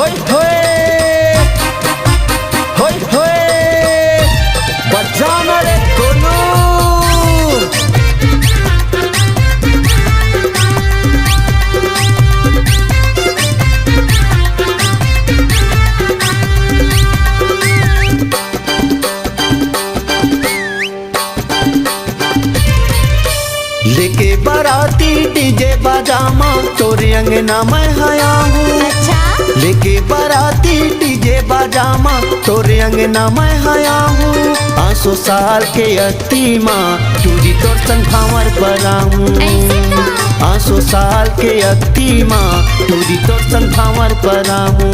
होय होय होय होय बजाना रे कोनू। लेके बाराती डीजे बाजामा तोरे अंगना मैं आया हूँ। अच्छा लेके बाराती डीजे बाजामा तोरे अंगना मैं आया हूँ। 500 साल के अत्ती माँ टूरी तोर संग भावर पर आऊँ। ऐसे का 500 साल के अत्ती माँ टूरी तोर संग भावर पर आऊँ।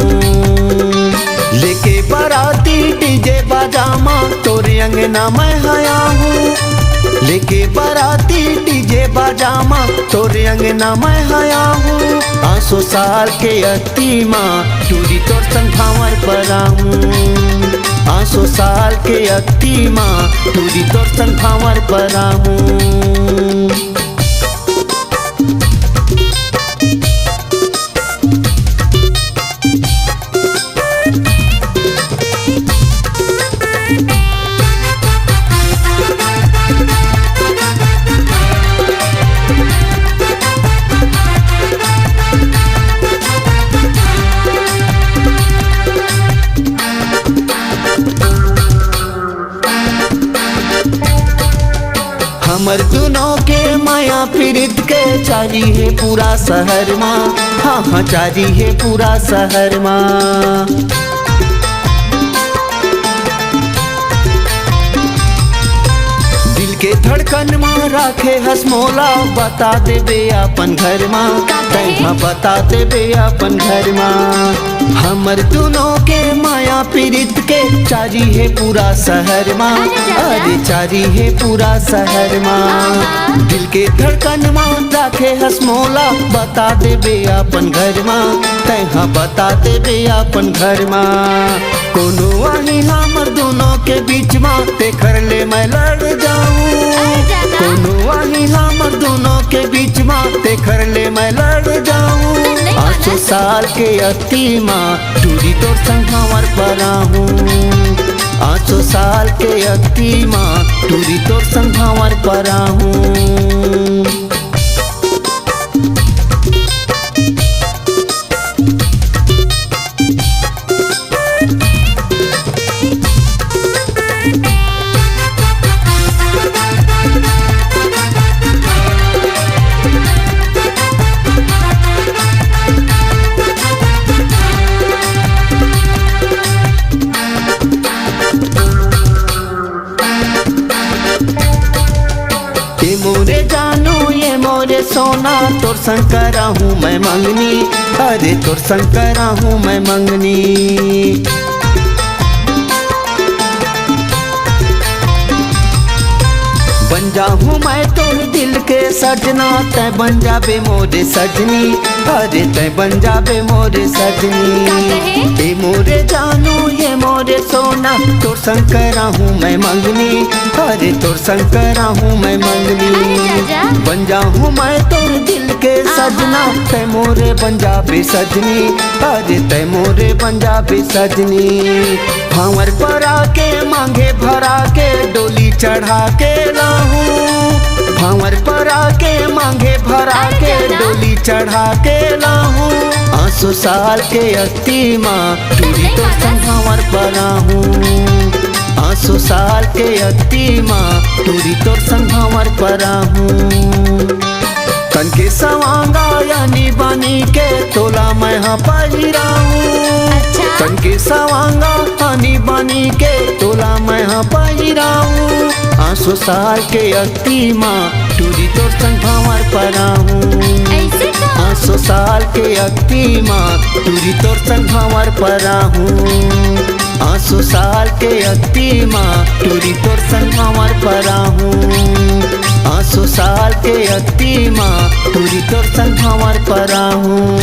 लेके बाराती डीजे बाजामा तोरे अंगना मैं आया हूँ। लेके बाराती डीजे बाजामा तोरे अंगना मैं आया हूँ। 500 साल के अत्ती माँ टूरी तोर संग भावर पर आऊँ। 500 साल के अत्ती माँ टूरी तोर संग भावर पर आऊँ। हमर दोनों के माया पीड़ित के चारी है पूरा शहर माँ। हाँ हाँ चारी है पूरा शहर माँ। दिल के धड़कन माँ राखे हसमोला बता देबे अपन घर माँ। हाँ बता देबे अपन घर माँ। हमर दोनों के माया पीड़ित के चारी है पूरा शहर माँ। अरे चारी है पूरा शहर माँ। दिल के धड़कन माँ राखे हसमोला बता देबे अपन घर माँ। तैहा बता देबे अपन घर माँ। कोनो आही हमर दोनों के बीच माँ ते कर ले मैं लड़ जाऊँ। कोनो आही हमर दोनों के बीच माँ ते कर ले मैं लड़ जाऊँ। 500 साल के अत्ती माँ टूरी तोर संग भावर पर आऊँ। 500 साल के अत्ती माँ टूरी तोर संग भावर पर आऊँ। ये मोरे जानू ये मोरे सोना तोर संग करा हूँ मैं मंगनी। अरे तोर संग करा हूँ मैं मंगनी। बन जाऊँ मैं तोर दिल के सजना तै बन जाबे मोरे सजनी। अरे तै बन जाबे मोरे सजनी। ये मोरे जानू ये मोरे सोना तोर संग करा हूँ मैं मंगनी। अरे तोर संग करा हूँ मैं मंगनी। बन जाऊँ मैं तोर दिल के सजना तै मोरे बन जाबे सजनी। अरे तै मोरे बन जाबे सजनी। भावर पर आके मांगे भरा के डोली चढ़ा के लाऊं। भावर पर आके मांगे भरा के डोली चढ़ा के लाऊं। 500 साल के अत्ती माँ टूरी तोर संग भावर पर आऊँ। 500 साल के अत्ती माँ टूरी तोर संग भावर पर आऊँ। तन के सवांगा यानी बानी के तोला मैं हाँ पहिराऊँ। तन के सवांगा यानी बानी के तोला मैं हाँ पहिराऊँ। 500 साल के अत्ती माँ टूरी तोर संग भावर पर आऊँ। 500 साल के अत्ती माँ टूरी तोर संग भावर पर आऊँ। 500 साल के अत्ती माँ टूरी तोर संग भावर पर आऊँ। 500 साल के अत्ती माँ टूरी तोर संग भावर पर आऊँ।